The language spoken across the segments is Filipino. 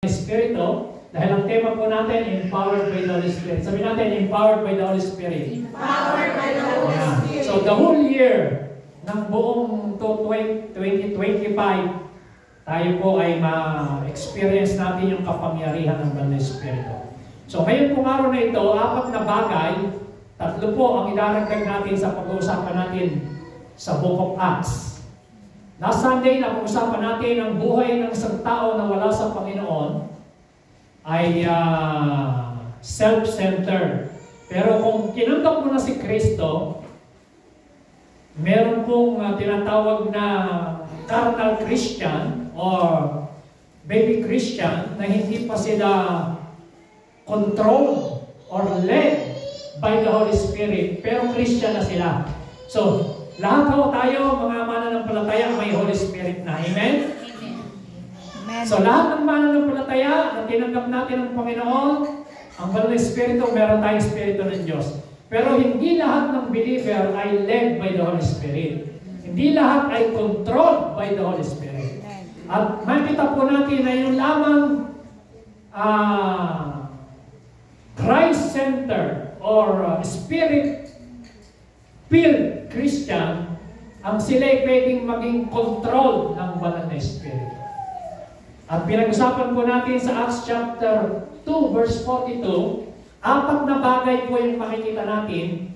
Espiritu, dahil ang tema po natin, empowered by the Holy Spirit. Sabi natin, empowered by the Holy Spirit. Empowered by the Holy Spirit. So the whole year ng buong 2025, tayo po ay ma-experience natin yung kapangyarihan ng Banal na Espiritu. So ngayon pong araw na ito, 4 na bagay, 3 po ang idaragdag natin sa pag-uusapan natin sa Book of Acts. Last Sunday, napag-usapan natin ang buhay ng isang tao na wala sa Panginoon ay self-centered. Pero kung kinanggap mo na si Kristo, meron pong tinatawag na carnal Christian or baby Christian na hindi pa sila controlled or led by the Holy Spirit, pero Christian na sila. So, lahat po tayo, mga mananampalataya, may Holy Spirit na. Amen? Amen. So, lahat ng mananampalataya na tinanggap natin ng Panginoon, ang Banal na Espiritu, meron tayong Espiritu ng Diyos. Pero hindi lahat ng believer ay led by the Holy Spirit. Hindi lahat ay controlled by the Holy Spirit. At makita po natin na yung lamang Christ-centered or Spirit-filled Christian, ang sila'y pwedeng maging control ng Banal na Espiritu. At pinag-usapan po natin sa Acts chapter 2 verse 42, 4 na bagay po yung makikita natin.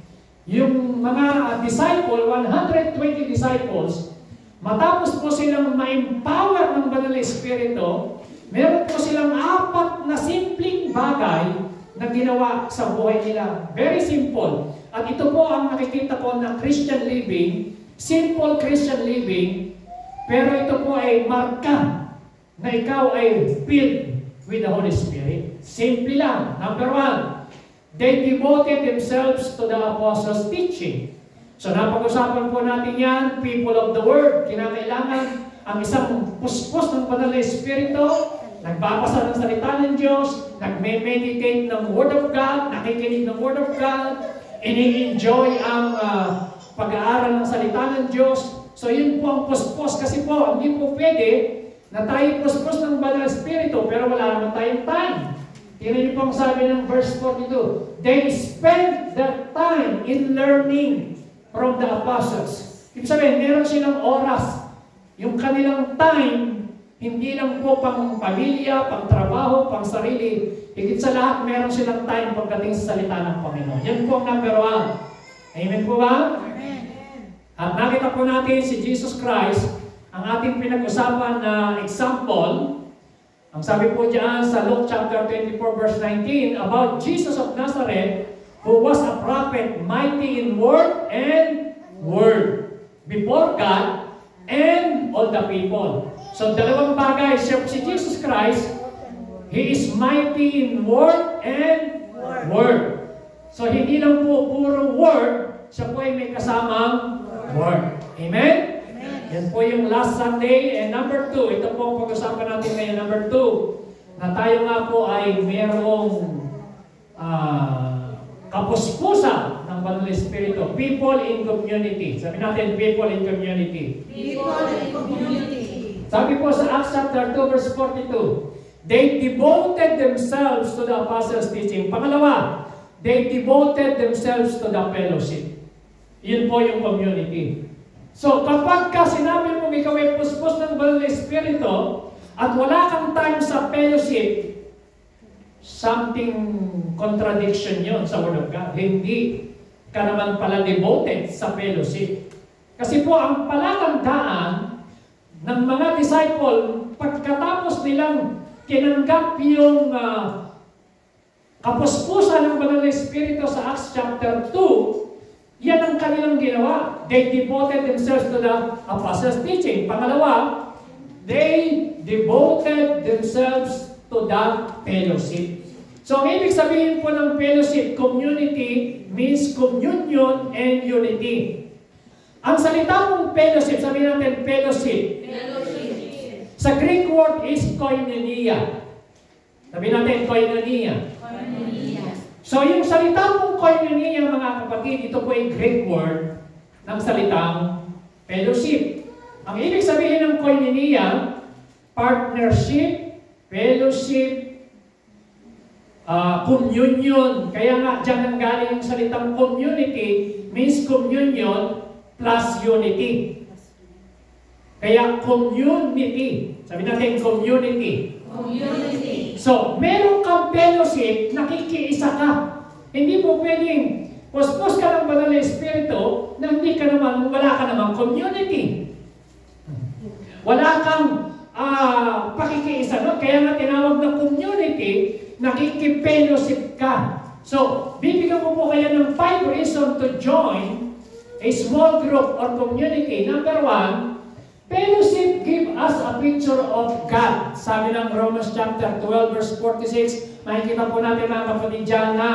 Yung mga disciple, 120 disciples, matapos po silang ma-empower ng Banal na Espiritu, meron po silang 4 na simpleng bagay na ginawa sa buhay nila. Very simple. At ito po ang nakikita ko na Christian living, simple Christian living, pero ito po ay marka na ikaw ay filled with the Holy Spirit. Simple lang. Number 1, they devoted themselves to the apostles' teaching. So napag-usapan po natin yan, people of the Word. Kinakailangan ang isang puspos ng Banal na Espiritu, nagbabasa ng salita ng Diyos, nagme-meditate ng Word of God, nakikinig ng Word of God, ini-enjoy ang pag-aaral ng salita ng Diyos. So yun po ang puspos kasi po, hindi po pwede na tayo puspos ng Banal na Espiritu, pero wala naman tayong time. Tingnan niyo po ang sabi ng verse 42. They spent their time in learning from the apostles. Ibig sabihin, meron silang oras. Yung kanilang time, hindi lang po pang pamilya, pang trabaho, pang sarili. Higit sa lahat, meron silang time pagdating sa salita ng Panginoon. Yan po ang number 1. Amen po ba? Amen. At nakita po natin si Jesus Christ, ang ating pinag-usapan na example, ang sabi po diyan sa Luke chapter 24 verse 19 about Jesus of Nazareth, who was a prophet, mighty in word and word, before God and all the people. So dalawang bagay, si Jesus Christ, He is mighty in word and word. So hindi lang po puro word, siya po ay may kasamang word. Amen? Yan po yung last Sunday. And number 2, ito po ang pag-usapan natin ngayon. Number 2, na tayo nga po ay mayroong kapuspusan ng Banal na Espiritu. People in community. Sabi natin, people in community. People in community. Sabi po sa Acts chapter 2 verse 42, they devoted themselves to the apostles' teaching. Pangalawa, they devoted themselves to the fellowship. Yun po yung community. So, kapag ka sinabi mo ikaw ay puspos ng Banal na Espiritu at wala kang time sa fellowship, something contradiction yon sa Word of God. Hindi ka naman pala devoted sa fellowship. Kasi po, ang palatandaan ng mga disciple, pagkatapos nilang kinanggap yung kapuspusan ng Banal na Espiritu sa Acts chapter 2, yan ang kanilang ginawa. They devoted themselves to the apostles' teaching. Pangalawa, they devoted themselves to the fellowship. So, ang ibig sabihin po ng fellowship, community, means communion and unity. Ang salita mong fellowship, sabihin natin fellowship. Sa Greek word is koinonia. Sabihin natin koinonia. So, yung salita mong koinonia, mga kapatid, ito po ay Greek word ng salitang fellowship. Ang ibig sabihin ng koinonia, partnership, fellowship, communion. Kaya nga dyan ang galing yung salitang community, means communion plus unity. Kaya community. Sabi natin community. Community. So, meron kang fellowship, nakikiisa ka. Hindi po pwedeng puspos ka ng banal na espiritu na hindi ka naman, wala ka naman community. Wala kang pakikiisa. No? Kaya nga tinawag na community, nakikipellowship ka. So, bibigyan ko po kayo ng 5 reasons to join a small group or community. Number 1, fellowship give us a picture of God. Sabi ng Romans chapter 12 verse 46, makikita po natin mga kapatid dyan na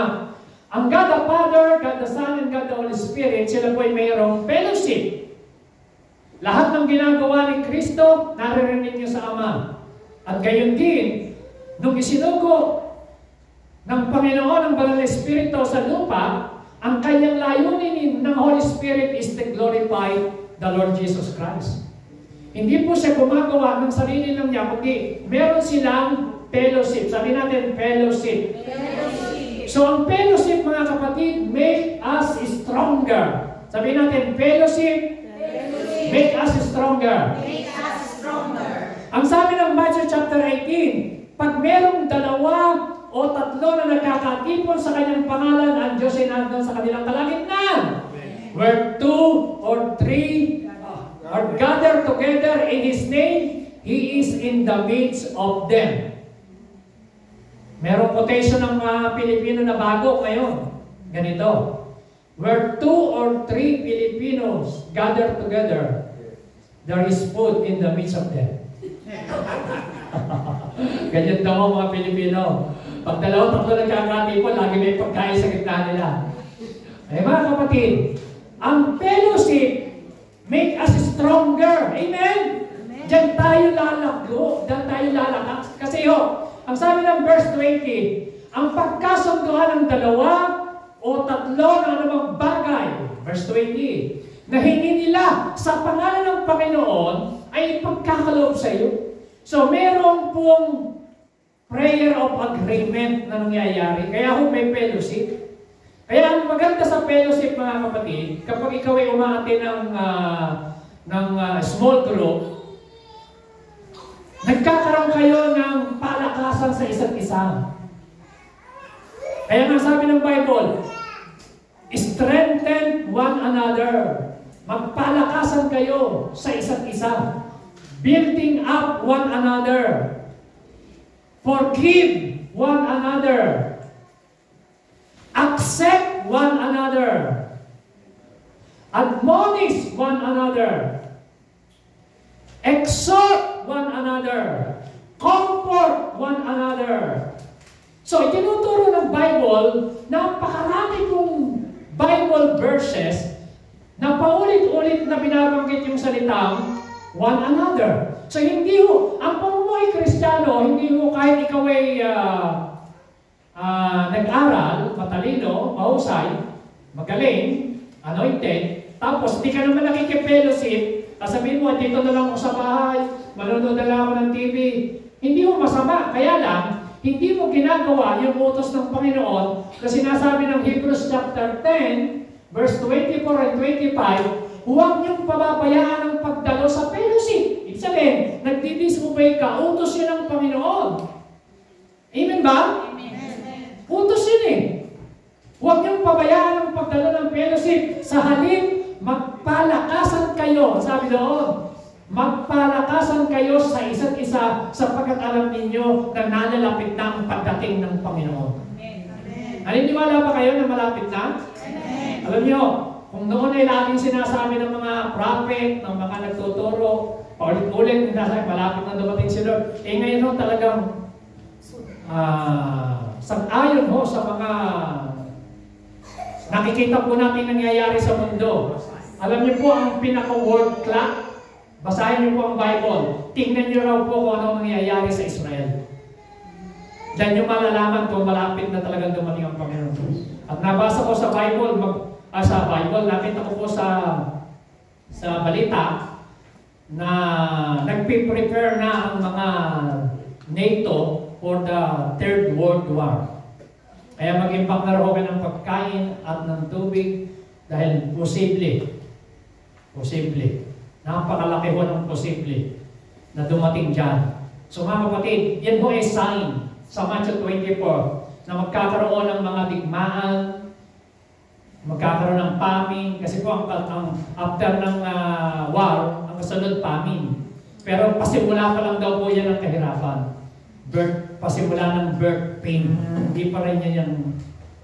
ang God the Father, God the Son, and God the Holy Spirit, sila po ay mayroong fellowship. Lahat ng ginagawa ni Kristo, naririnig niyo sa Ama. At gayon din, nung isinugo ng Panginoon ang Banal na Espiritu sa lupa, ang kanyang layunin ng Holy Spirit is to glorify the Lord Jesus Christ. Hindi po siya gumagawa ng sarili lang niya, kundi meron silang fellowship. Sabi natin, fellowship. So, ang fellowship, mga kapatid, make us stronger. Sabi natin, fellowship, make us stronger. Make us stronger. Ang sabi ng Matthew chapter 18, pag merong 2 o 3 na nagkakatipon sa kanyang pangalan, ang Diyos ay nandun sa kanilang kalagitnaan. Where 2 or 3 are gathered together in His name, He is in the midst of them. Merong quotation ng mga Pilipino na bago ngayon. Ganito. Where 2 or 3 Filipinos gather together, there is food in the midst of them. Ganyan daw ang mga Pilipino. Pag 2-3 nagkakatipon, lagi may pagkain sa gitna nila. Eh mga kapatid, ang fellowship make us stronger. Amen? Diyan tayo lalago. Diyan tayo lalakas. Kasi ang sabi ng verse 20, ang pagkasunduan ng 2 o 3 na anumang bagay, verse 20, na hindi nila sa pangalan ng Panginoon ay pagkakaloob sa iyo. So, meron pong prayer of agreement na nangyayari. Kaya may fellowship. Kaya ang maganda sa fellowship, mga kapatid, kapag ikaw ay umaate ng small group, nagkakaroon kayo ng palakasan sa isa't isa. Kaya nga sabi ng Bible, strengthen one another. Magpalakasan kayo sa isa't isa. Building up one another. Forgive one another. Accept one another. Admonish one another. Exhort one another. Comfort one another. So, itinuturo ng Bible, napakarami pong Bible verses na paulit-ulit na binabanggit yung salitang one another. So, hindi ho, ang pamumuhay Kristiyano, hindi ho kahit ikaw ay nag-aral, matalino, mahusay, magaling, anointed, tapos di ka naman nakikipellowship, sabihin mo, dito na lang ako sa bahay, manonood na lang ako ng TV. Hindi mo masama. Kaya lang, hindi mo ginagawa yung utos ng Panginoon kasi sinasabi ng Hebrews chapter 10, verse 24 and 25, huwag niyong pababayaan ang pagdalo sa fellowship. Ibig sabihin, nagdidisobey ka, utos yun ng Panginoon. Amen ba? Amen. Utos yun eh. Huwag niyong pabayaan ang pagdalo ng fellowship. Sa halip, magpalakasan kayo. Sabi doon, magpalakasan kayo sa isa't isa sapagkat alam ninyo na nalalapit na ang pagdating ng Panginoon. Amen. Naniniwala ba kayo na malapit na? Amen. Alam niyo, kung noon ay laging sinasabi ng mga prophet, ng mga nagtuturo, paulit-ulit, malapit na dumating si Lord. Ngayon ho, talagang sang-ayon ho sa mga nakikita po natin nangyayari sa mundo. Alam niyo po ang pinaka-world clock. Basahin niyo po ang Bible. Tingnan niyo raw po kung ano nangyayari sa Israel. Diyan niyo malalaman kung malapit na talagang dumating ang Panginoon. At nabasa ko sa Bible, nakita ko po sa balita na nagpe-prepare na ang mga NATO for the Third World War. Kaya mag-imbak na raw ng pagkain at ng tubig dahil posible, napakalaki ho ng posible na dumating dyan. So mga kapatid, yan ho ay sign sa Matthew 24 na magkakaroon ng mga digmaan, magkakaroon ng famine, kasi po ang after ng war, ang kasunod famine. Pero pasimula pa lang daw po yan ang kahirapan. Pasimula ng birth pain. Hindi pa rin yan yung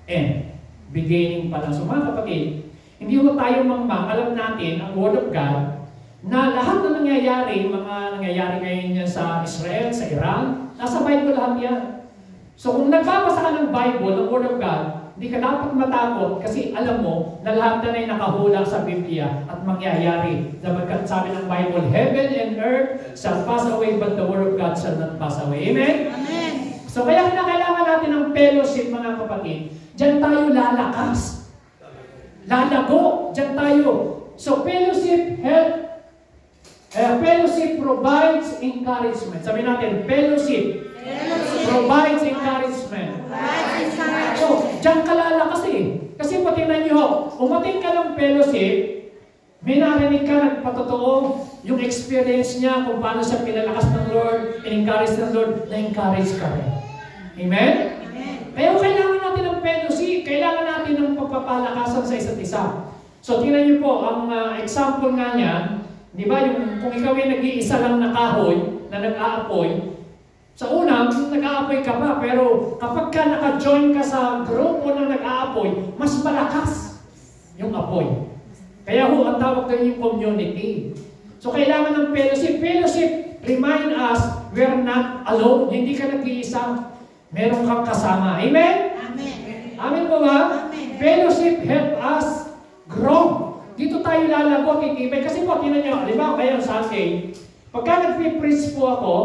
end. Beginning pa lang. So mga kapatid, hindi ko tayo mangmang. Alam natin, ang Word of God, na lahat na nangyayari, mga nangyayari ngayon yan sa Israel, sa Iran, nasa Bible lahat yan. So kung nagbabasa ka ng Bible, ng Word of God, hindi ka dapat matakot kasi alam mo na lahat na ay nakahula sa Biblia at mangyayari. Dabagkat sabi ng Bible, heaven and earth shall pass away, but the Word of God shall not pass away. Amen? Amen. So kaya kailangan natin ng fellowship, mga kapatid. Diyan tayo lalakas. Lalago. Diyan tayo. So fellowship provides encouragement. Sabi natin, fellowship provides encouragement. So, diyan ka lalakas eh. Kasi patingnan nyo, umating ka ng fellowship, may narinig ka nagpatotoo yung experience niya kung paano siya pinalakas ng Lord, in-encourage ng Lord, na-encourage ka rin. Amen? Kaya kailangan natin ng fellowship, kailangan natin ng pagpapalakasan sa isa't isa. So, tingnan niyo po, ang example nga niyan, di ba, yung, kung ikaw ay nag-iisa lang na kahoy, na nag-aapoy, sa una, nag-aapoy ka pa, pero kapag ka naka-join ka sa grupo na nag-aapoy, mas malakas yung apoy. Kaya ho, ang tawag doon yung community. So, kailangan ng fellowship. Fellowship remind us we're not alone. Hindi ka nag-iisa. Meron kang kasama. Amen? Amen. Amen po ba? Amen. Fellowship help us grow. Dito tayo lalago, titibay. Kasi po, tinan nyo, halimbawa kayo sa akin, pagka nag-preach po ako,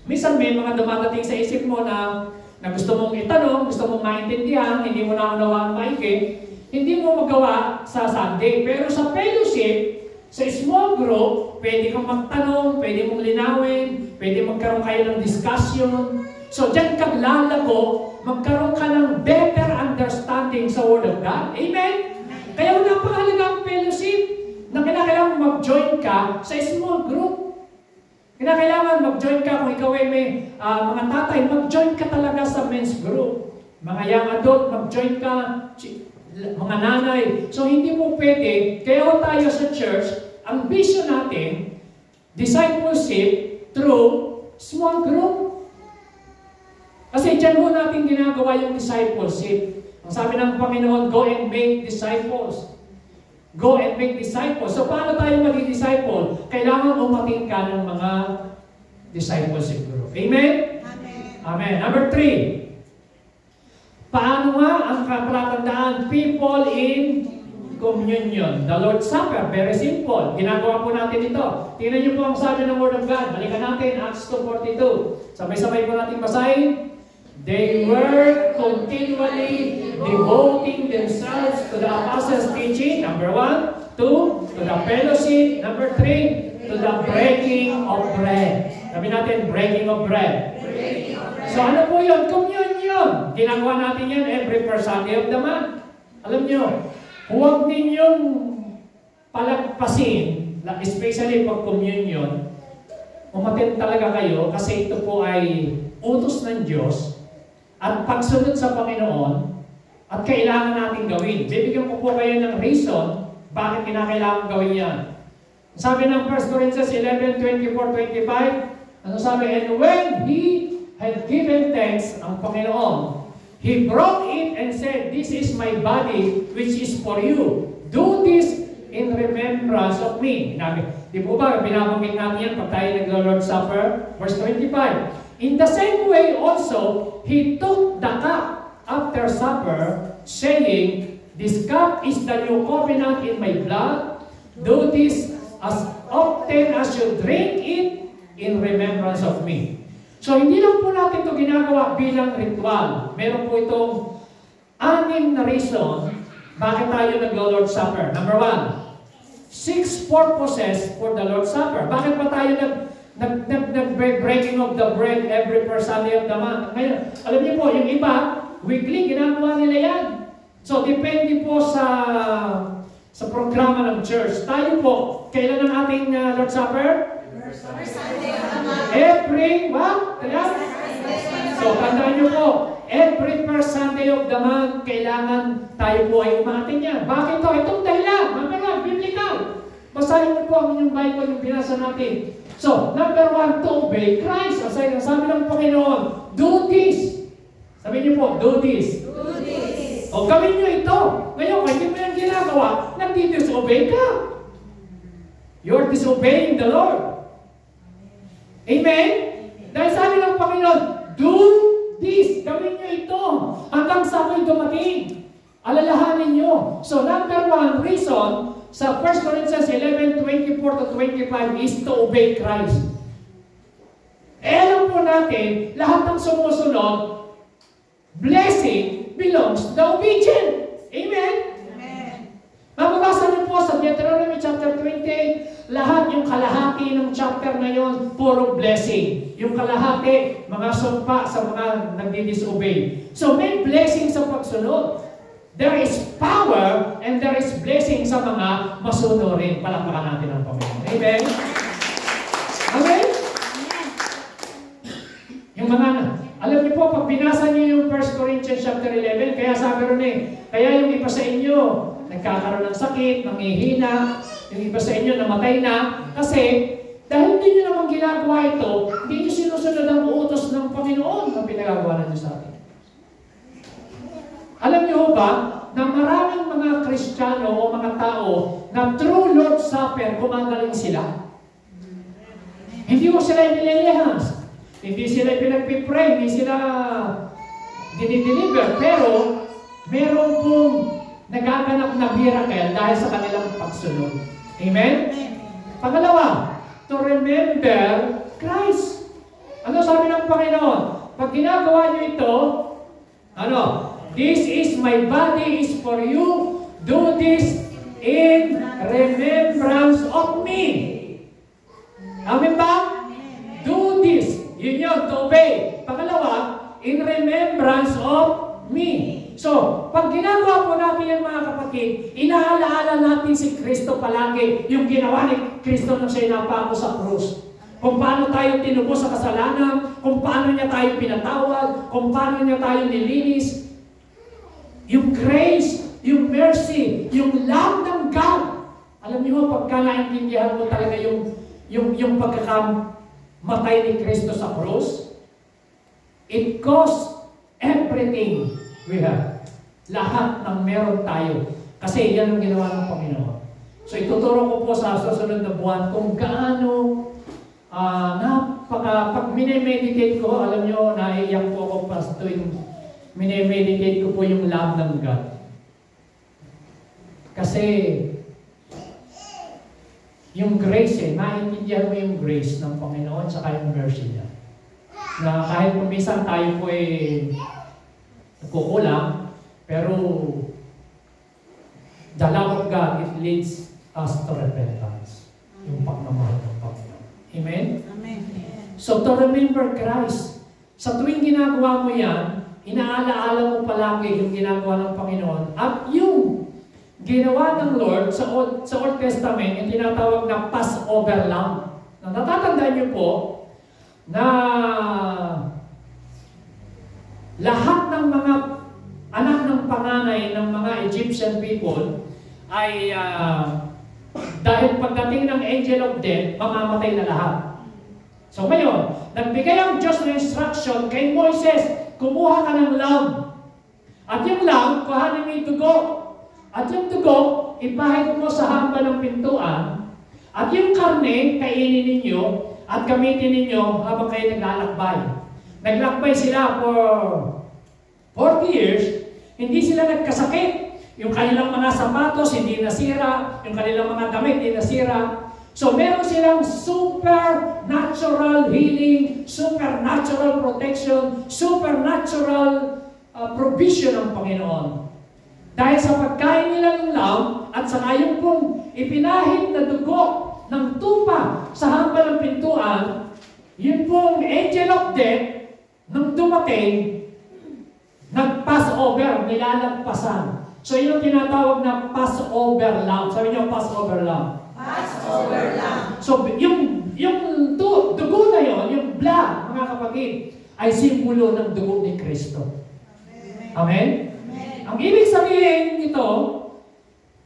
minsan may mga dumadating sa isip mo na gusto mong itanong, gusto mong maintindihan, hindi mo naunawaan maigi, hindi mo magawa sa Sunday. Pero sa fellowship, sa small group, pwede kang magtanong, pwede mong linawin, pwede magkaroon kayo ng discussion. So dyan kang lalago, magkaroon ka ng better understanding sa Word of God. Amen? Kaya napakahalaga ang fellowship na kailangan mag-join ka sa small group. Kailangan mag-join ka, kung ikaw ay may mga tatay, mag-join ka talaga sa men's group. Mga young adult, mag-join ka, mga nanay. So hindi mo pwede, kaya tayo sa church, ang vision natin, discipleship through small group. Kasi dyan ho natin ginagawa yung discipleship. Ang sabi ng Panginoon, go and make disciples. Go and make disciples. So paano tayo maging disciple? Kailangan umating ka ng mga discipleship group. Amen? Amen. Amen. Number 3. Paano nga ang palatandaan? People in communion. The Lord's Supper. Very simple. Ginagawa po natin ito. Tingnan niyo po ang sabi ng Word of God. Balikan natin, Acts 2:42. Sabay-sabay po natin basahin. They were continually devoting themselves to the apostles' teaching, number 1. 2, to the fellowship. Number 3, to the breaking of bread. Sabi natin, breaking of bread. So ano po yun? Communion. Ginagawa natin yan every first Sunday of the month. Alam nyo, huwag ninyong palagpasin, especially pag communion, umatin talaga kayo kasi ito po ay utos ng Diyos at pagsunod sa Panginoon at kailangan natin gawin. Bibigyan ko po kayo ng reason bakit kinakailangan gawin yan. Sabi ng 1 Corinthians 11:24-25, ano sabi? And when He had given thanks, ang Panginoon, He broke it and said, this is my body which is for you. Do this in remembrance of me. Di po ba, binabanggit natin yan pag tayo nag-Lord's Supper? Verse 25. In the same way also, He took the cup after supper, saying, this cup is the new covenant in my blood. Do this as often as you drink it in remembrance of me. So, hindi lang po natin ito ginagawa bilang ritual. Meron po itong 6 na reason bakit tayo nag-Lord's Supper. Number 1, 6 purposes for the Lord's Supper. Bakit ba tayo nag-breaking of the bread every first Sunday of the month. Ngayon, alam niyo po, yung iba, weekly, ginagawa nila yan. So, depende po sa programa ng church. Tayo po, kailan ang ating Lord's Supper? Every, what? So, tandaan niyo po, every first Sunday of the month, kailangan tayo po ay umatin yan. Bakit to? Itong dahilan. Mamaya, biblical. Basahin niyo po ang inyong Bible, yung binasa natin. So, number 1, to obey Christ. Sabi ng Panginoon, do this. Sabi niyo po, do this. Do this. O, gawin niyo ito. Ngayon, kung hindi mo yan ginagawa, nagdi-disobey ka. You're disobeying the Lord. Amen? Dahil sabi ng Panginoon, do this. Gawin niyo ito. Hanggang sa ako'y dumating. Alalahanin niyo. So, number 1 reason sa 1 Corinthians 11:24-25 is to obey Christ. Alam po natin, lahat ng sumusunod, blessing belongs to the obedient. Amen? Amen. Mababasa niyo po sa Deuteronomy chapter 28, lahat yung kalahati ng chapter na yon, puro blessing. Yung kalahati, mga sumpa sa mga nagdi-disobey. So may blessing sa pagsunod. There is power and there is blessing sa mga masunurin. Palakpakan natin ang Panginoon. Amen? Amen? Yung mga, alam niyo po, pag binasa niyo yung 1 Corinthians chapter 11, kaya sabi rin kaya yung iba sa inyo, nagkakaroon ng sakit, nanghihina, yung iba sa inyo namatay na, kasi dahil hindi niyo naman ginagawa ito, hindi niyo sinusunod ang utos ng Panginoon na pinagagawa niyo sa atin. Alam niyo ba na maraming mga Kristiyano o mga tao na true Lord's Supper, gumagaling sila? Hindi mo sila inililihans. Hindi sila pinagpipray, hindi sila dinideliver. Pero, meron pong nagaganap na miracle dahil sa kanilang pagsunod. Amen? Pangalawa, to remember Christ. Ano sabi ng Panginoon? Pag ginagawa niyo ito, this is my body is for you. Do this in remembrance of me. Amen ba? Do this. Yun yun, to obey. Pangalawa, in remembrance of me. So, pag ginagawa po natin yan mga kapatid, inaalaala natin si Kristo palagi, yung ginawa ni Kristo nang siya napako sa krus. Kung paano tayo tinubos sa kasalanan, kung paano niya tayo pinatawad, kung paano niya tayo nilinis. Yung grace, yung mercy, yung love ng God. Alam niyo, pagka naintindihan mo talaga yung pagkakamatay ni Kristo sa krus, it costs everything we have. Lahat ng meron tayo. Kasi yan ang ginawa ng Panginoon. So ituturo ko po sa susunod na buwan kung gaano pag minemeditate ko, alam nyo, naiiyak po ako pas tuwing minemeditate ko po yung love ng God. Kasi yung grace maintindihan mo yung grace ng Panginoon sa yung mercy niya. Na kahit kumisan tayo po nagkukulang, pero the love of God, it leads us to repentance. Yung pagmamahal ng Panginoon. Amen? Amen. So to remember Christ, sa tuwing ginagawa mo yan, inaalaala mo palagi yung ginagawa ng Panginoon at yung ginawa ng Lord sa Old Testament, yung tinatawag na Passover Lamb. Natatandaan niyo po na lahat ng mga anak ng panganay ng mga Egyptian people ay dahil pagdating ng angel of death, mamamatay na lahat. So ngayon, nagbigay ang Diyos ng instruction kay Moises, kumuha ka ng lamb. At yung lamb, kuhanin mo yung dugo. At yung dugo, ipahid mo sa hamba ng pintuan. At yung karne, kainin ninyo at gamitin ninyo habang kayo naglalakbay. Naglakbay sila for 40 years, hindi sila nagkasakit. Yung kanilang mga sapatos hindi nasira, yung kanilang mga damit hindi nasira. So meron silang supernatural healing, supernatural protection, supernatural provision ng Panginoon. Dahil sa pagkain nila ng lamb at saka yung pong ipinahid na dugo ng tupa sa hamba ng pintuan, Yun pong angel of death, nung dumating, nag-Passover, nilalagpasan. So yun yung tinatawag na Passover lamb. Sabi niyo, Passover lamb. Passover lamb. So yung dugo na yun, yung blood, mga kapatid, ay simbolo ng dugo ni Kristo. Amen? Ang ibig sabihin nito,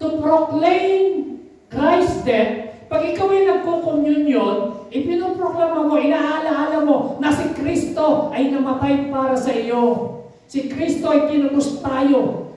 to proclaim Christ's death, pag ikaw ay nagko-communion, ipinoproklama mo, inaalaala mo na si Kristo ay namatay para sa iyo. Si Kristo ay tinubos tayo.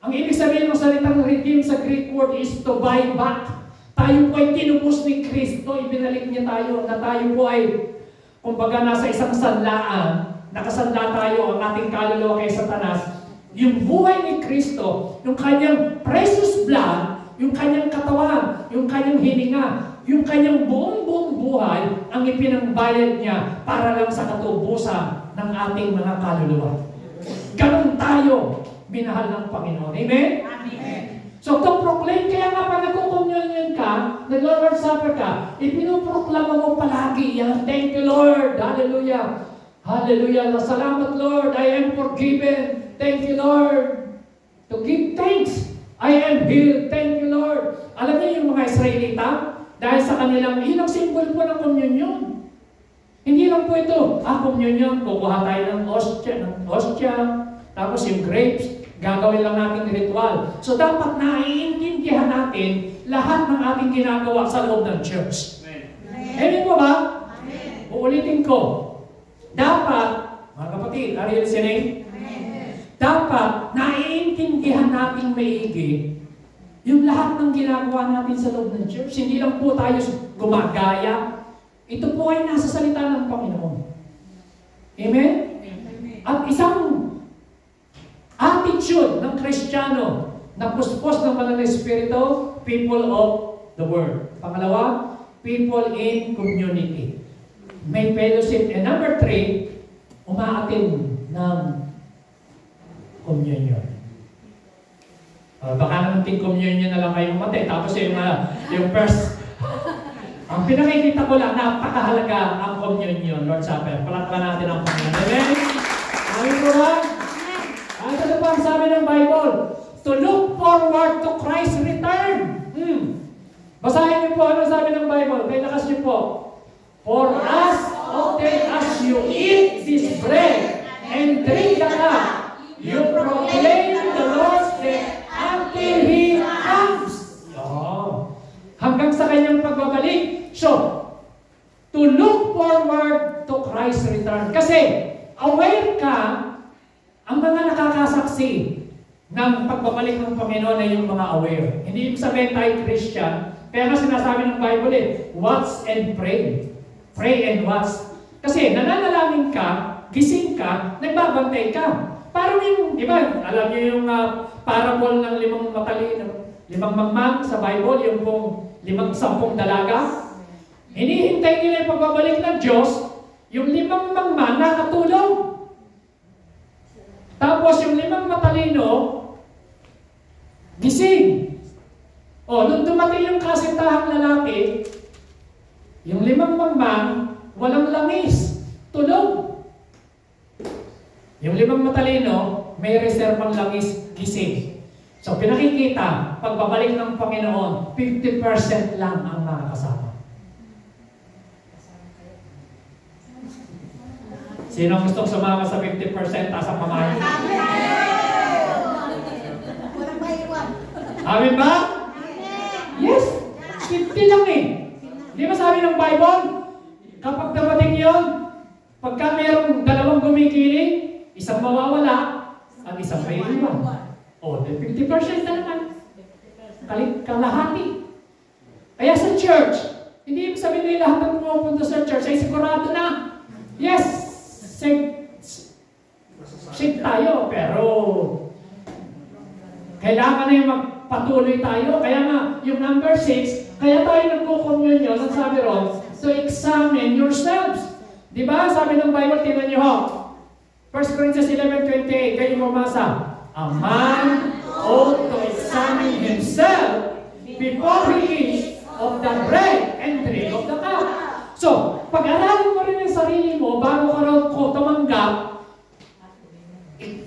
Ang ibig sabihin ng salitang redeem sa Greek word is to buy back. Tayo po ay tinubos ni Kristo, ibinalik niya tayo, na tayo po ay, kumbaga nasa isang sanlaan, nakasanla tayo ang ating kaluluwa kay Satanas. Yung buhay ni Kristo, yung kanyang precious blood, yung kanyang katawan, yung kanyang hininga, yung kanyang buong buhay, ang ipinangbayad niya para lang sa katubusan ng ating mga kaluluwa. Ganun tayo, minahal ng Panginoon. Amen? Amen. So to proclaim, kaya nga pag nagkukommunion ka, nag-Lord's Supper ka, ipinoproklama mo palagi yan. Thank you, Lord. Hallelujah. Hallelujah. Salamat, Lord. I am forgiven. Thank you, Lord. To give thanks. I am healed. Thank you, Lord. Alam niyo yung mga Israelita, dahil sa kanilang, yun ang symbol po ng communion. Hindi lang po ito, communion, kukuha tayo ng ostya, tapos yung grapes, gagawin lang natin ritual. So dapat naiintindihan natin lahat ng ating ginagawa sa loob ng church. Amen po ba? Amen. Uulitin ko. Dapat, mga kapatid, are you listening? Dapat naiintindihan natin maigi yung lahat ng ginagawa natin sa loob ng church. Hindi lang po tayo gumagaya. Ito po ay nasa salita ng Panginoon. Amen? At isang attitude ng Kristiyano na puspos ng banal na Espiritu, people of the Word. Pangalawa, people in community. May fellowship. And number 3, umaatin ng communion. Baka naman ting communion na lang kayong matay. Tapos yung first, ang pinakikita ko lang, napakahalaga ang communion, Lord's Supper. Palakpan natin ang Panginoon. Amen? Amen po ba? At ano pa ang sabi ng Bible? To look forward to Christ's return. Basahin niyo po ano sabi ng Bible. Kaya lakas niyo po. For as often as you eat this bread and drink the cup, you proclaim the Lord's death until He comes. Hanggang sa kanyang pagbabalik. So, to look forward to Christ's return. Kasi, aware ka, ang mga nakakasaksi ng pagbabalik ng Panginoon ay yung mga aware. Hindi yung sabihin tayo Christian, kaya nga sinasabi ng Bible watch and pray. Pray and watch. Kasi nananalangin ka, gising ka, nagbabantay ka. Parang yung, di ba, alam niyo yung parable ng 5 matalino, 5 mangmang sa Bible, yung pong 10 dalaga. Hinihintay nila yung pagbabalik ng Diyos, yung 5 mangmang nakatulog. Tapos yung 5 matalino, gising. Nung dumating yung kasintahang lalaki, yung 5 mangmang, walang langis, tulog. Yung 5 matalino, may reservang langis, gising. So pinakikita, pagbabalik ng Panginoon, 50% lang ang nakakasama. Sino gustong sumama sa 50% taas ang pamahay? Amen ba? Yes! 50 lang eh. Di ba sabi ng Bible? Kapag dapating yun, pagka mayroong 2 gumikiling, isang mawawala, at isang may iwan. 50% na naman. Kalahati. Kaya sa church, hindi ibig sabihin nila lahat ng pumupunta sa church ay sigurado na. Yes, saved tayo, pero kailangan na yung magpatuloy tayo. Kaya nga, yung number 6, kaya tayo nagko-communion, ang sabi ron, to examine yourselves. Diba? Sabi ng Bible, tingnan nyo ho. 1 Corinthians 11:28, kayo mamasa. A man ought to examine himself before he eats of the bread and drink of the cup. So, pag-aralin mo rin ang sarili mo bago ka raw tumanggap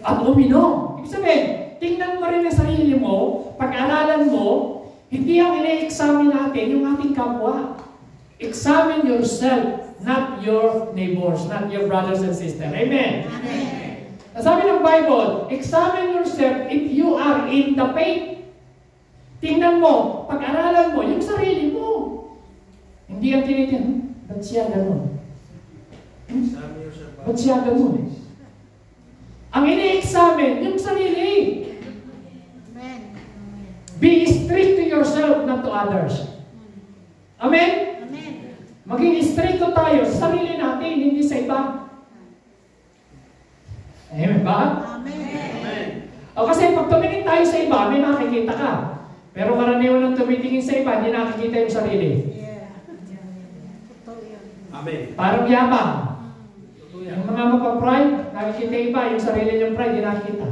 at uminom. Ibig sabihin, tingnan mo rin ang sarili mo, pag-aralan mo, hindi ang ina-examine natin yung ating kapwa. Examine yourself, not your neighbors, not your brothers and sisters. Amen? Amen. Sabi ng Bible, examine yourself if you are in the faith. Tingnan mo, pag-aralan mo, yung sarili mo. Hindi ang tinitin, ba't siya ganun? Ba't siya ganun? Ang ini-examine, yung sarili. Amen. Be strict to yourself, not to others. Amen? Amen. Maging stricto tayo sa sarili natin, hindi sa iba. Amen ba? Amen. O kasi pag tumingin tayo sa iba, may makikita ka. Pero karaniwan ng tumitingin sa iba, hindi nakikita yung sarili. Yeah. Amen. Parang yabang. Yung mga mapapride, nakikita iba, yung sarili niyong pride, hindi nakikita.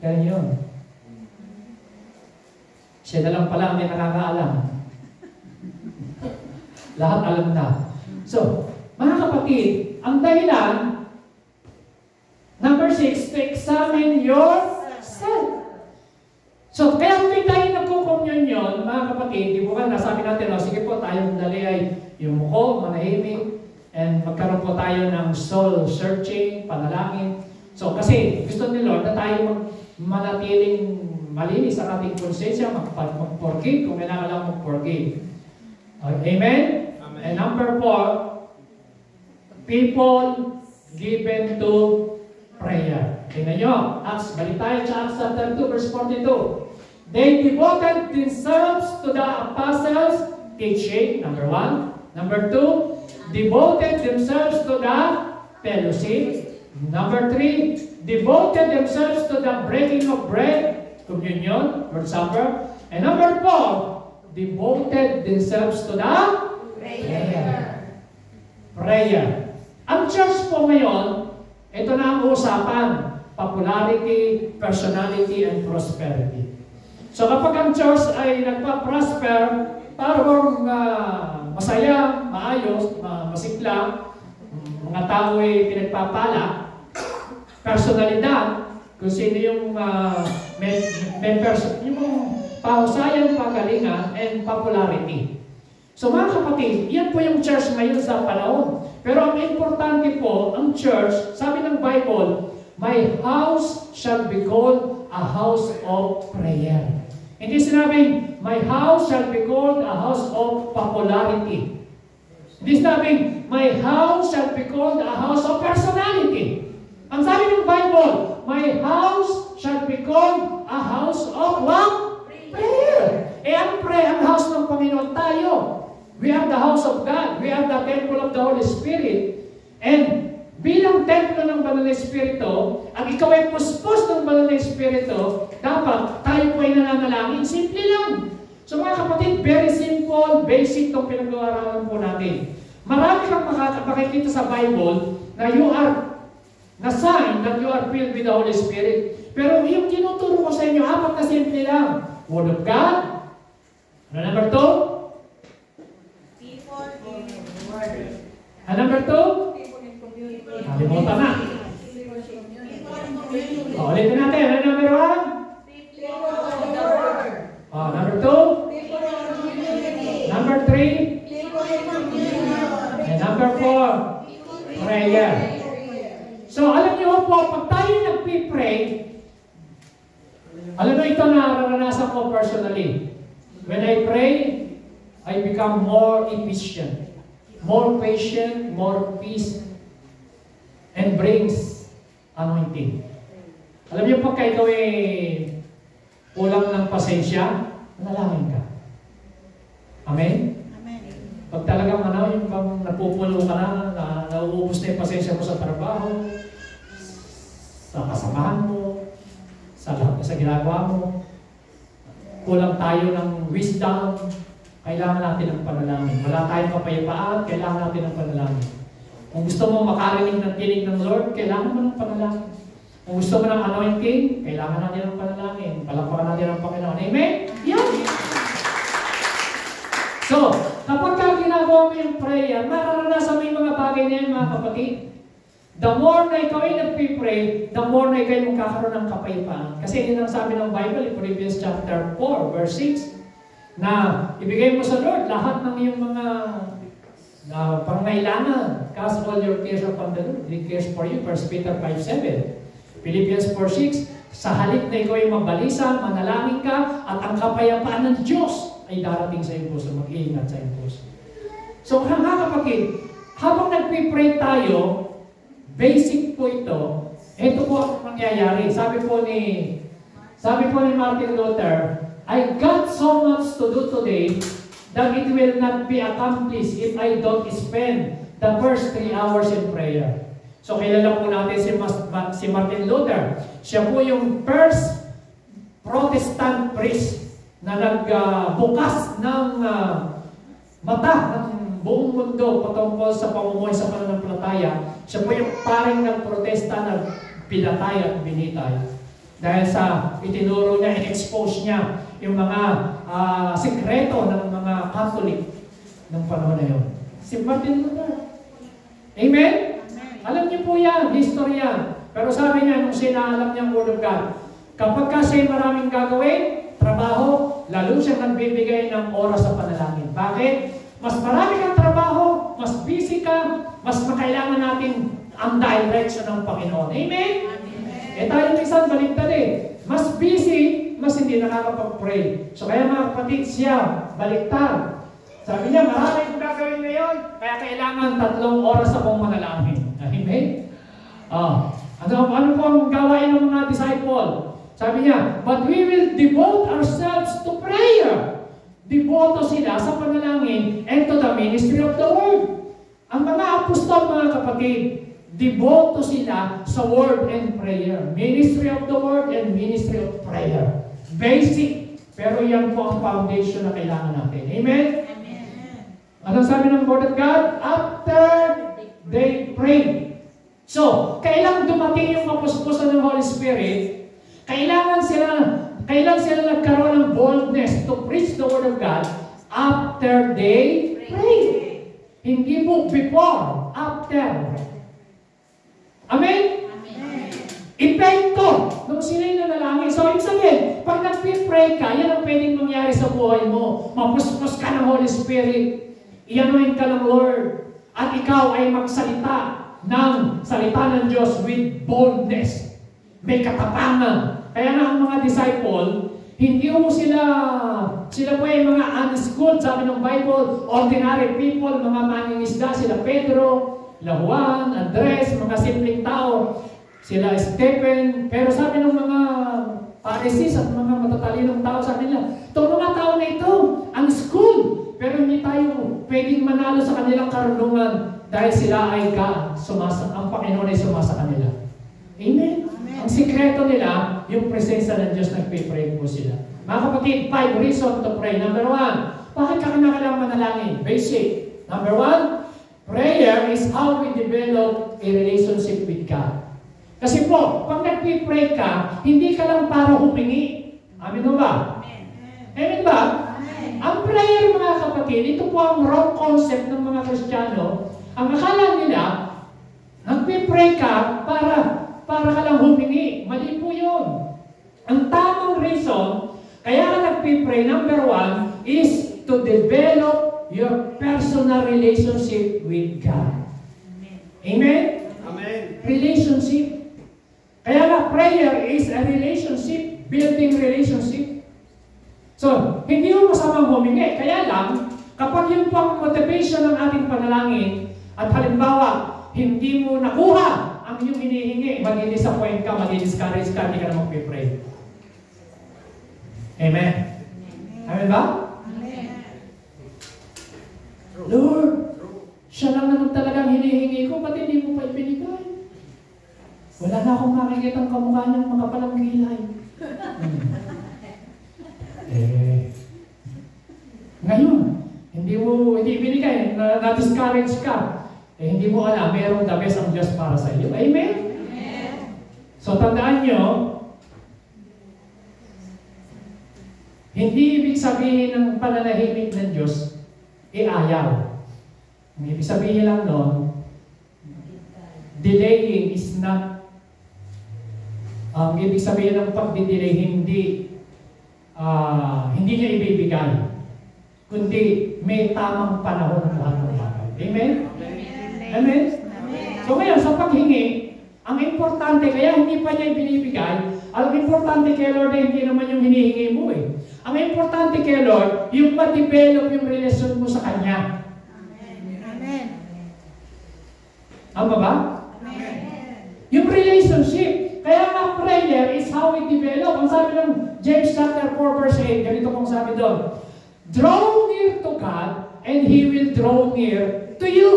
Ganyan yun. Siya na lang pala ang may nakakaalam. Lahat alam na. So, mga kapatid, ang dahilan, number 6, to examine yourself. So, kaya tuwing tayo nagkukommunyon, mga kapatid, di po ba, nasabi natin, sige po, tayong dali ay yung muko, manahimik, and magkaroon po tayo ng soul searching, panalangin. So, kasi gusto ni Lord na tayo manatiling malinis sa ating konsensya, mag-forgive kung kailangan lang mag-forgive. Amen? Amen? And number 4, people given to prayer. Tingnan nyo, balik tayo sa Acts chapter 2, verse 42. They devoted themselves to the apostles' teaching, number 1. Number 2, devoted themselves to the fellowship. Number 3, devoted themselves to the breaking of bread, communion, Lord's Supper. And number 4, devoted themselves to the prayer. Prayer. Ang church po ngayon, ito na ang usapan, popularity, personality, and prosperity. So kapag ang church ay nagpa-prosper, parang masaya, maayos, masikla, mga tao ay pinagpapala, personalidad, kung sino yung yung pahusayan, pagalingan, and popularity. So mga kapatid, yan po yung church ngayon sa panahon. Pero ang importante po, ang church, sabi ng Bible, my house shall be called a house of prayer. Hindi sinabing, my house shall be called a house of popularity. Hindi sinabing, my house shall be called a house of personality. Ang sabi ng Bible, my house shall be called a house of what? Prayer. Ang house ng Panginoon tayo. We are the house of God. We are the temple of the Holy Spirit. And bilang templo ng Banal na Espiritu, at ikaw ay puspos ng Banal na Espiritu, dapat tayo po ay nananalangin. Simple lang. So mga kapatid, very simple, basic itong pinag-aaralan po natin. Marami kang makikita sa Bible na you are na sign that you are filled with the Holy Spirit. Pero yung tinuturo ko sa inyo, 4 na simple lang. Word of God. Ano number 2? And number 2? Kalimutan na. Ulitin natin. Ano number 1? Number 2? Number 3? And number 4? Prayer. So, alam niyo po, pag tayo nagpipray, alam mo ito nararanasan ko personally. When I pray, I become more efficient, more patient, more peace, and brings anointing. Alam niyo pagka ikaw ay kulang ng pasensya, manalangin ka. Amen? Amen. Pag talagang yung napupulo ka na nauubos na yung pasensya mo sa trabaho, sa kasamahan mo, sa ginagawa mo, kulang tayo ng wisdom, kailangan natin ng panalangin. Wala tayong kapayapaan, kailangan natin ng panalangin. Kung gusto mo makarinig ng tinig ng Lord, kailangan mo ng panalangin. Kung gusto mo ng anointing, kailangan natin ng panalangin. Palakpakan natin ang Panginoon. Amen? Yan! So, kapag ginagawa ginagawa mo yung prayer, mararanasan mo yung mga bagay na yan, mga kapatid. The more na ikaw ay nagpipray, the more na ikaw ay magkakaroon ng kapayapaan. Kasi yun ang sabi ng Bible in Philippians chapter 4, verse 6, na ibigay mo sa Lord lahat ng iyong mga pangailangan. Cast all your cares upon the Lord. He cares for you. 1 Peter 5:7. Philippians 4:6. Sa halip na ikaw ay mabalisa, manalangin ka, at ang kapayapaan ng Diyos ay darating sa iyong puso. Mag-iingat sa iyong puso. So, mga kapatid, habang nagpipray tayo, basic po ito. Ito po ang mangyayari. Sabi po ni Martin Luther, I got so much to do today that it will not be accomplished if I don't spend the first 3 hours in prayer. So, kilala po natin si Martin Luther. Siya po yung first Protestant priest na nagbukas ng mata ng buong mundo patungkol sa pamumuhay sa pananampalataya. Siya po yung paring nagprotesta na pinatay at binitay. Dahil sa itinuro niya, in-expose niya yung mga sikreto ng mga Catholic ng panahon na yun. Si Martin Luther. Amen? Alam niyo po yan, history yan. Pero sabi niya, nung sinaalam niya ang Word of God, kapag kasi maraming gagawin, trabaho, lalo siya nagbibigay ng oras sa panalangin. Bakit? Mas marami kang trabaho, mas busy ka, mas makailangan natin ang direction ng Panginoon. Amen? Eh tayo minsan baliktad eh. Mas busy, mas hindi nakakapag-pray. So kaya mga kapatid, siya, baliktad. Sabi niya, marami kong gagawin ngayon, kaya kailangan 3 oras akong manalangin. Amen? Ano po ang gawain ng mga disciple? Sabi niya, but we will devote ourselves to prayer. Devoto sila sa panalangin and to the ministry of the Word. Ang mga apostol, mga kapatid, devoto sila sa Word and prayer. Ministry of the Word and ministry of prayer. Basic. Pero yan po ang foundation na kailangan natin. Amen? Anong sabi ng Word of God? After they pray. So, kailang dumating yung kapuspusan ng Holy Spirit, kailan sila nagkaroon ng boldness to preach the Word of God after they pray. Hindi po before, after. Amen? Epekto nung sila'y nanalangin. So, ibig sabihin, pag nag-pray ka, yan ang pwedeng mangyari sa buhay mo. Mapuspos ka ng Holy Spirit. Ianuin ka ng Lord. At ikaw ay magsalita ng salita ng Diyos with boldness. May katapangan. Kaya nga ang mga disciple, hindi mo sila po ay mga unschooled, sabi ng Bible, ordinary people, mga mangingisda, sila Pedro, Juan, Andres, mga simpleng tao, sila Stephen, pero sabi ng mga Pharisees at mga matatalinong tao, sabi nila, itong mga tao na ito, ang school, pero hindi tayo pwedeng manalo sa kanilang karunungan dahil sila ay ang Panginoon ay sumasa kanila. Amen? Ang sikreto nila, yung presensya ng Diyos, nagpipray po sila. Mga kapatid, 5 reasons to pray. Number 1, bakit ka kailangan manalangin? Basic. Number 1, prayer is how we develop a relationship with God. Kasi po, pag nagpipray ka, hindi ka lang para humingi. Amin mo ba? Amen ba? Ang prayer, mga kapatid, ito po ang wrong concept ng mga Kristiyano. Ang akala nila, nagpipray ka para ka lang humingi. Mali po yun. Ang tamang reason, kaya ka nagpipray, number 1, is to develop your personal relationship with God. Amen? Amen. Relationship. Kaya nga, prayer is a relationship, building relationship. So, hindi mo masamang humingi. Kaya lang, kapag yun po ang motivation ng ating panalangin, at halimbawa, hindi mo nakuha ang iyong hinihingi, mag-disappoint ka, mag-discourage ka, hindi ka na mag-pray. Amen? Amen ba? Amen. Lord, siya lang naman talagang hinihingi ko, ba't hindi mo pa ibinigay? Wala na akong makikita ang kamukha niyang makapalang kilay. Ngayon, hindi ibinigay, na-discourage ka. Hindi mo alam, mayroong the best ang Diyos para sa iyo. Amen? Amen. So, tandaan nyo, hindi ibig sabihin ng pananahimik ng Diyos, ayaw. Ang ibig sabihin lang nun, delaying is not, ang ibig sabihin ng pagdidelay, hindi niya ibibigay, kundi may tamang panahon ng lahat ng bagay. Amen? Amen? So ngayon, sa paghingi, ang importante, kaya hindi pa niya ibinibigay, ang importante kay Lord ay hindi naman yung hinihingi mo eh. Ang importante kay Lord, yung ma-develop yung relasyon mo sa Kanya. Amen. Tama ba? Amen. Yung relationship. Kaya nga prayer is how we develop. Ang sabi ng James chapter 4 verse 8, ganito kong sabi doon, draw near to God and He will draw near to you.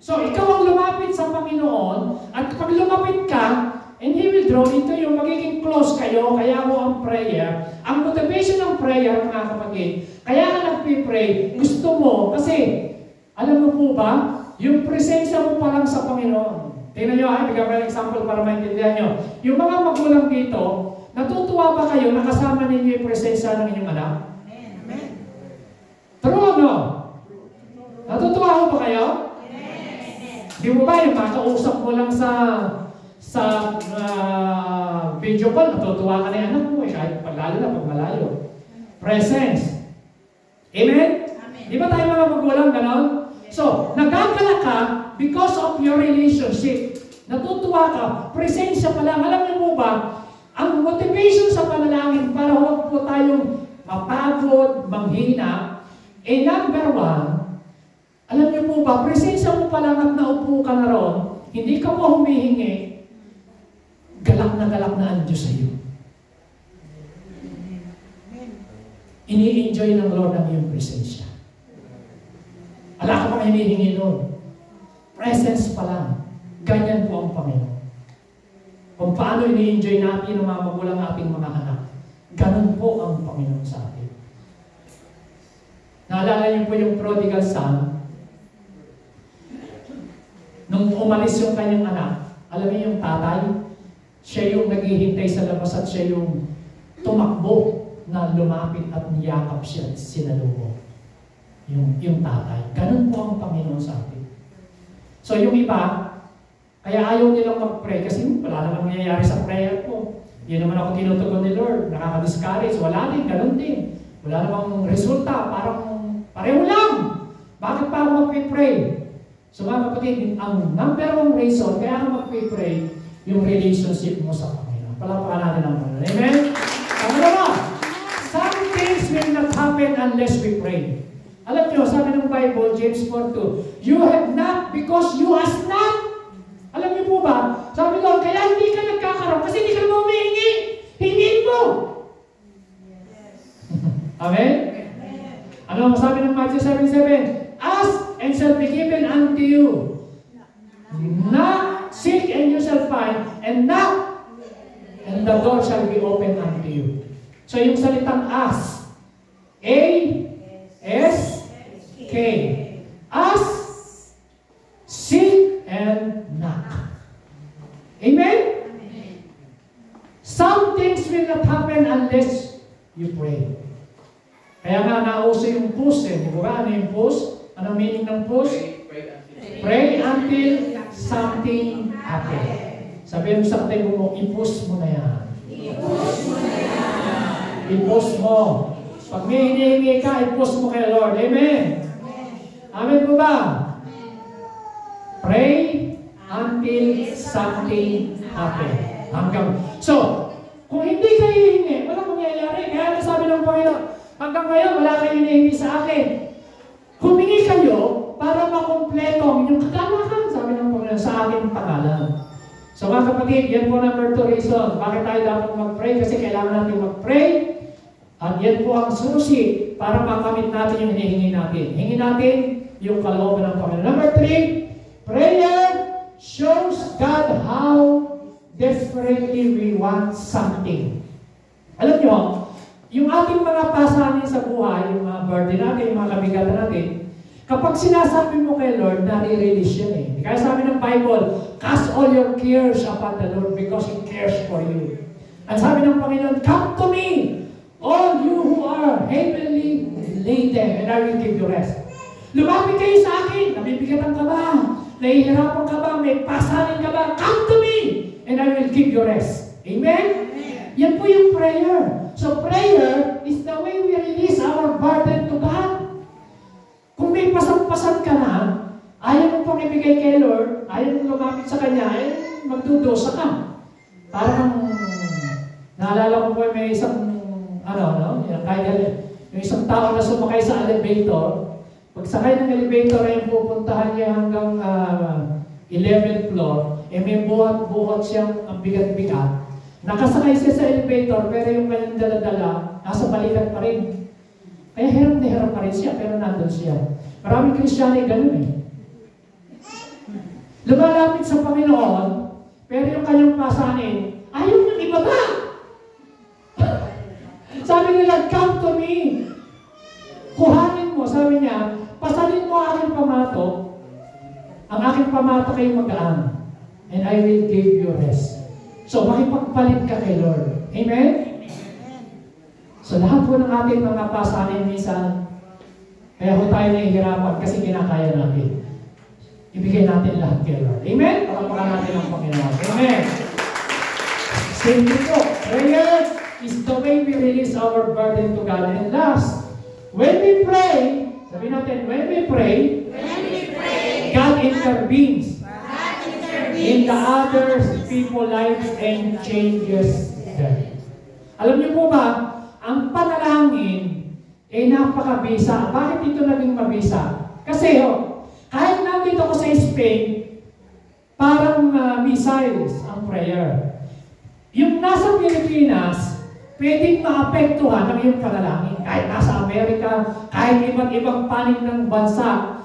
So, ikaw ang lumapit sa Panginoon at pag lumapit ka, and He will draw into you, magiging close kayo, kaya mo ang prayer. Ang motivation ng prayer, mga kapatid, kaya ka nagpipray, gusto mo, kasi, alam mo po ba, yung presensya mo pa lang sa Panginoon. Tingnan nyo, bigyan ko ng example para maintindihan nyo. Yung mga magulang dito, natutuwa ba kayo na kasama ninyo yung presensya ng inyong anak? Amen. True o no? Natutuwa ho ba kayo? Di mo ba yung makausap mo lang sa video call, natutuwa ka na yung anak mo eh, kahit lalo na pag malayo. Presence. Amen? Amen. Di ba tayo mga magulang ganon? So, nagagala ka because of your relationship. Natutuwa ka, presensya pa lang. Alam niyo po ba, ang motivation sa panalangin para huwag po tayong mapagod, manghina, number one, alam niyo po ba, presensya mo pa lang at naupo ka na ron, hindi ka po humihingi, galak na ang Diyos sa iyo. Ini-enjoy ng Lord ang iyong presensya. Wala ka pang hinihingi nun. Presence pa lang. Ganyan po ang Panginoon. Kung paano ini-enjoy natin ang mga magulang ating mga anak. Ganun po ang Panginoon sa atin. Naalala niyo po yung prodigal son, nung umalis yung kanyang anak, alam niyo yung tatay, siya yung naghihintay sa labas at siya yung tumakbo na lumapit at niyakap siya at sinalubong. Yung tatay. Ganun po ang Panginoon sa atin. So yung iba, kaya ayaw nilang mag-pray kasi wala namang nangyayari sa prayer ko. Hindi naman ako tinutugon ni Lord. Nakaka-discourage. Wala din. Ganun din. Wala namang resulta. Parang pareho lang. Bakit pa ako mag-pray? So mga kapatid, ang number one reason kaya ako mag-pray, yung relationship mo sa Panginoon. Palapakan natin ang Panginoon. Amen? Ano ba? Some things will not happen unless we pray. Alam niyo, sabi ng Bible, James 4:2, you have not because you ask not. Alam niyo po ba? Sabi ko, kaya hindi ka nagkakaroon kasi hindi ka mo humihingi. Hingin mo. Amen? Ano sabi ng Matthew 7:7? Ask and shall be given unto you. Knock, seek and you shall find, and knock, and the door shall be opened unto you. So yung salitang ask, A-S-K. Ask, seek, and knock. Amen? Some things will not happen unless you pray. Kaya nga nauso yung push eh. Di ba? Ano yung push? Anong meaning ng push? Pray until something happens. Sabihin mo sa katay mo, i-push mo na yan. I-push mo na yan. I-push mo. Pag may hinihingi ka, i-push mo kay Lord. Amen? Amen po ba? Pray until something happens. So, kung hindi ka hihingi, walang mangyayari. Kaya sabi ng Panginoon, hanggang ngayon, wala kayo hinihingi sa akin. Humingi kayo para makompleto ang inyong kagalakan, sabi ng Panginoon, sa aking pangalan. So mga kapatid, yan po number 2 reason. Bakit tayo dapat mag-pray? Kasi kailangan natin mag-pray. At yan po ang susi para makamit natin yung hinihingi natin. Hingi natin yung kalooban ng Panginoon. Number 3, prayer shows God how desperately we want something. Alam nyo, yung ating mga pasanin sa buhay, yung mga burden natin, yung mga kabigatan natin, kapag sinasabi mo kay Lord, nare-release yan eh. Kaya sabi ng Bible, cast all your cares upon the Lord because He cares for you. At sabi ng Panginoon, come to me, all you who are heavily laden, and I will give you rest. Lumapit kayo sa akin. Nabibigatan ka ba? Nahihirapan ka ba? May pasanin ka ba? Come to me and I will give you rest. Amen? Yan po yung prayer. So prayer is the way we release our burden to God. Kung may pasan-pasan ka na, ayaw mo pang ibigay kay Lord, ayaw mo lumapit sa Kanya, magdudosa ka. Parang, naalala ko po may isang, yung isang tao na sumakay sa elevator, pagsakay ng elevator ay pupuntahan niya hanggang 11th floor, may buhat-buhat siyang ang bigat-bigat. Nakasakay siya sa elevator, pero yung kanyang dala-dala, nasa balikat pa rin. Kaya hirap na hirap pa rin siya, pero nandun siya. Maraming Kristiyano ay ganun eh. Lumalapit sa Panginoon, pero yung kanyang pasanin, ayaw niyang ibaba. Sabi nila, come to me. Kuhanin mo, sabi niya, pasanin mo ang aking pamato. Ang aking pamato kayo magaan. And I will give you rest. So, makipagpalit ka kay Lord. Amen? So, lahat po ng ating mga pasanin minsan, kaya po tayo nahihirapan kasi kinakaya natin. Ibigay natin lahat kay Lord. Amen? Palapakan natin ang Panginoon. Amen? Simple po. Prayer is the way we release our burden to God. And last, when we pray, sabihin natin, when we pray, God intervenes in the other people's lives and changes them. Alam niyo po ba, ang panalangin ay napakabisa. Bakit ito naging mabisa? Kasi kahit nandito ko sa Spain, parang missiles ang prayer. Yung nasa Pilipinas, pwedeng maapektuhan ng iyong panalangin. Kahit nasa Amerika, kahit iba't ibang panig ng bansa,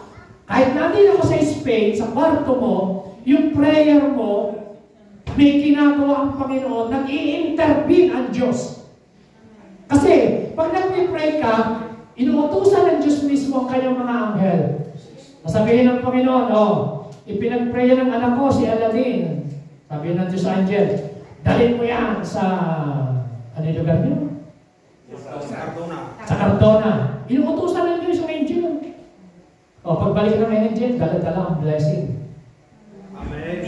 kahit nandito ko sa Spain, sa kwarto mo, yung prayer mo, may ginagawa ang Panginoon, nag-i-intervene ang Diyos. Kasi, pag nag-pray ka, inuutusan ng Diyos mismo ang kanyang mga anghel. Sabihin ng Panginoon, ipinag-pray ng anak ko, si Aladdin. Sabihin ng Diyos sa angel, dalhin mo yan sa, ano yung lugar niyo? Sa Cardona. Sa Cardona. Inuutusan ng Diyos yung angel. Pagbalik ng angel, dala-dala ang blessing. Amen.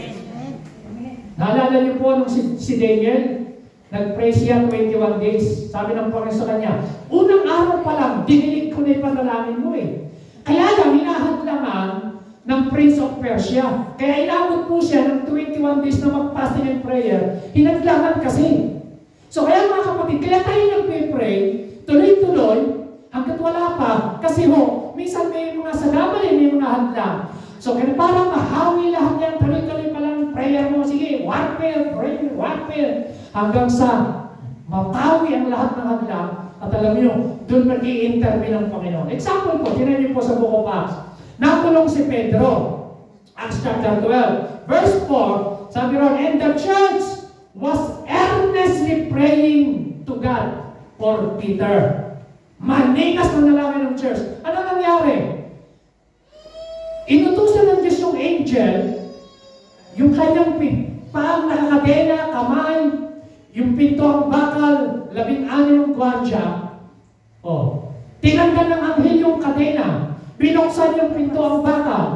Naalala niyo po nung si Daniel, nag-pray siya 21 days. Sabi ng Panginoon sa kanya, unang araw pa lang, dinilig ko na yung panalangin mo eh. Kaya lang, hinahadlangan ng Prince of Persia. Kaya inabot po siya ng 21 days na mag-fasting and prayer. Hinadlangan kasi. So kaya mga kapatid, kaya tayo nag-pray, tuloy-tuloy, hanggat wala pa. Kasi minsan may mga sagabal, may mga hadlang. So kaya parang mahawi lahat yan, tuloy-tuloy pa lang prayer mo. Sige, warfare, prayer, warfare. Hanggang sa mapawi ang lahat ng hadlang. At alam niyo, doon mag-i-intervene ang Panginoon. Example po, tinan niyo po sa Book of Acts. Nakulong si Pedro. Acts chapter 12. Verse 4, sabi ron, and the church was earnestly praying to God for Peter. Manigas na nalangin ng church. Ano nangyari? Inutusan ng Diyos yung angel, yung kanyang paang nakakadena, kamay, yung pinto ang bakal, 16 ang gwardya. Tinanggal ng anghel yung kadena, binuksan yung pinto ang bakal.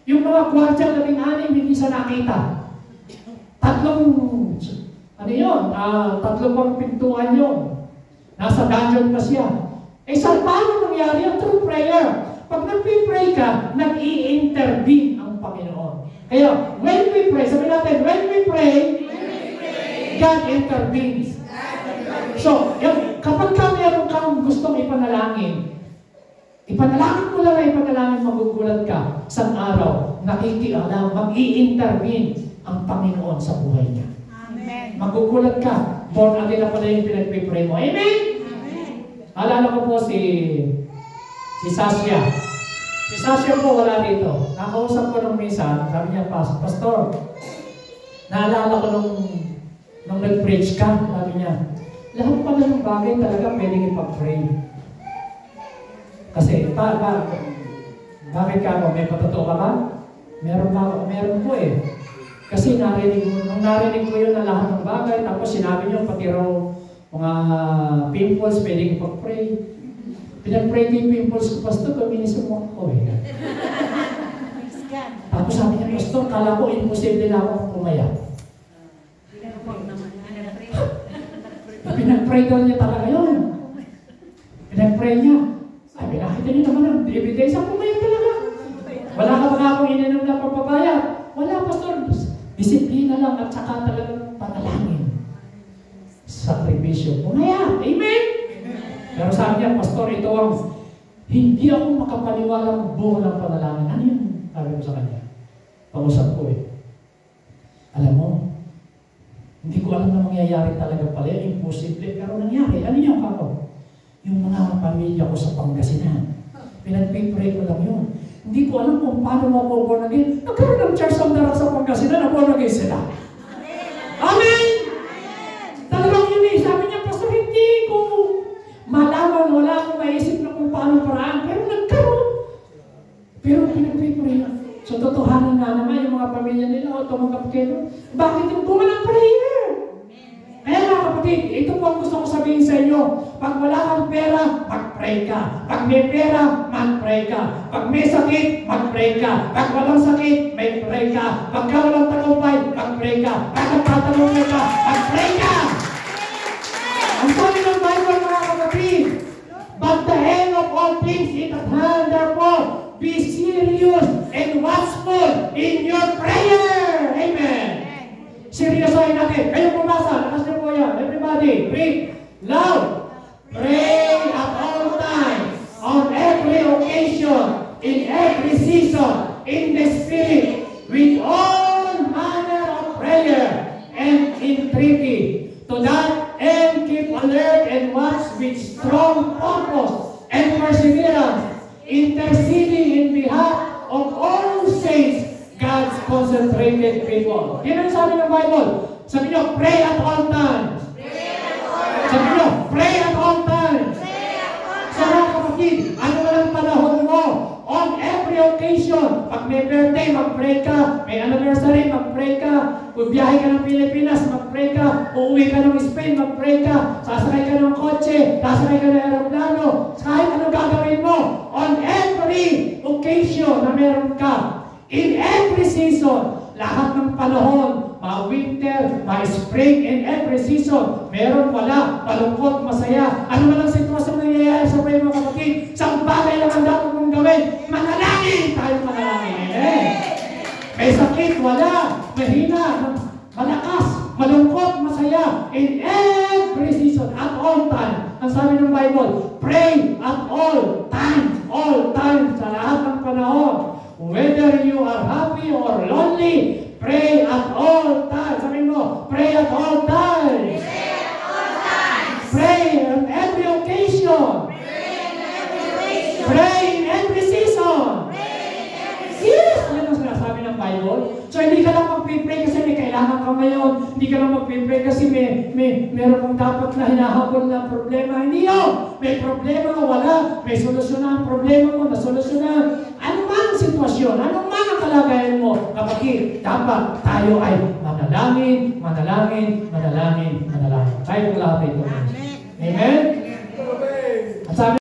Yung mga gwardya 16 hindi sa nakita. Tatlong pang pintuan yun. Nasa dungeon pa siya. Paano nangyari yan? Through prayer. Pag nag-pray ka, nag-i-intervene ang Panginoon. Kaya, when we pray, sabi natin, when we pray, God intervenes. So, kapag meron kang gustong ipanalangin mo lang na ipanalangin, magugulat ka sa araw, nakikialam, mag-i-intervene ang Panginoon sa buhay niya. Amen. Magugulat ka, born again na pala yung pinag-pray mo. Amen? Amen. Alala ko po si Sasha. Si Sasha po wala dito. Nakausap ko nung minsan, sabi niya, Pastor, naalala ko nung nag-preach ka, sabi niya, lahat pala ng bagay talaga pwedeng ipag-pray. Kasi, bakit ka mo? May patotoo ka ba? Meron po eh. Kasi nung narinig ko yun na lahat ng bagay, tapos sinabi niyo, pati raw mga pimples, pwedeng ipag-pray. Pinag-pray ko yung pimples ko, Pastor, kuminis yung mukha ko eh. Tapos sabi niya, Pastor, kala ko imposible na akong pumayak. Pinag-pray daw niya talaga yun. Pinag-pray niya. Sabi, nakita niyo naman ang evidence ang pumayak talaga. Wala ka ba akong ininom na papabayat? Wala, Pastor. Disiplina lang at saka talagang panalangin. Sakripisyo. Pumayak. Amen? Pero sabi niya, Pastor, ito ang hindi ako makapaniwalang buo ng panalangin. Ano yun? Sabi ko sa kanya. Pag-usap ko eh. Alam mo, hindi ko alam na mangyayari talaga pala. Imposible. Pero nangyari. Ano yung kako? Yung mga pamilya ko sa Pangasinan. Pinag-pray ko lang yun. Hindi ko alam kung paano mo ako born again. Nagkaroon ng church ng darak sa Pangasinan na born again sila. Amen! Talagang yun eh. Sabi niya, Pastor, hindi ko malaman, wala akong maisip na kung paano paraan. Pero nagkaroon. Pero pinag-pray ko rin. So, totohanan nga naman yung mga pamilya nila o tumanggap kayo. Bakit yung bunga ng prayer? Kaya mga kapatid, ito po ang gusto ko sabihin sa inyo. Pag wala kang pera, mag-pray ka. Pag may pera, mag-pray ka. Pag may sakit, mag-pray ka. Pag walang sakit, may pray ka. Pag walang tagumpay, mag-pray ka. Pag nagtatanong ka, mag-pray ka. Ang sabi ng Bible, mga kapatid, but the end of all things is at hand, therefore, be serious and watchful in your prayer. Amen. Seryosohin natin. Kayo pumasa. Lakas niyo po yan. Everybody, read loud. Pray at all times, on every occasion, in every season, in the Spirit, with all manner of prayer and entreaty. To that end, keep alert and watch with strong purpose and perseverance, interceding in behalf of all saints, God's concentrated people. Yan ang sabi ng Bible. Sabi nyo, pray at all times. Sabi nyo, pray at all times. Sa mga kapatid, ano man ang panahon mo, on every occasion, pag may birthday, mag-pray ka. May anniversary, mag-pray ka. Kung biyahe ka ng Pilipinas, mag-pray ka. Uuwi ka ng Spain, mag-pray ka. Sasakay ka ng kotse, sasakay ka ng aeroplano. Kahit ano gagawin mo, on every occasion na meron ka, in every season, lahat ng panahon, winter, spring, in every season, meron, wala, malungkot, masaya, ano man ang sitwasyon na nangyayari sa buhay mga kapatid, isang bagay lang ang dapat mong gawin, manalangin, tayo manalangin. May sakit, wala, mahina, malakas, malungkot, masaya, in every season, at all time. Ang sabi ng Bible, pray at all times, sa lahat ng panahon. Whether you are happy or lonely, pray at all times. Sabi mo, pray at all times. Pray at all times. Pray on every occasion. Pray in every season. Yes! Yan ang sinasabi ng Bible. So, hindi ka lang mag-pray kasi may kailangan ka ngayon. Hindi ka lang mag-pray kasi meron kang dapat na hinahabol na problema. Hindi yun! May problema, wala. May solusyon na ang problema mo, nasolusyon na. Ano man ang sitwasyon, ano man ang kalagayan mo, kapatid, dapat tayo ay manalangin. Tayo lahat ito. Amen? At sabi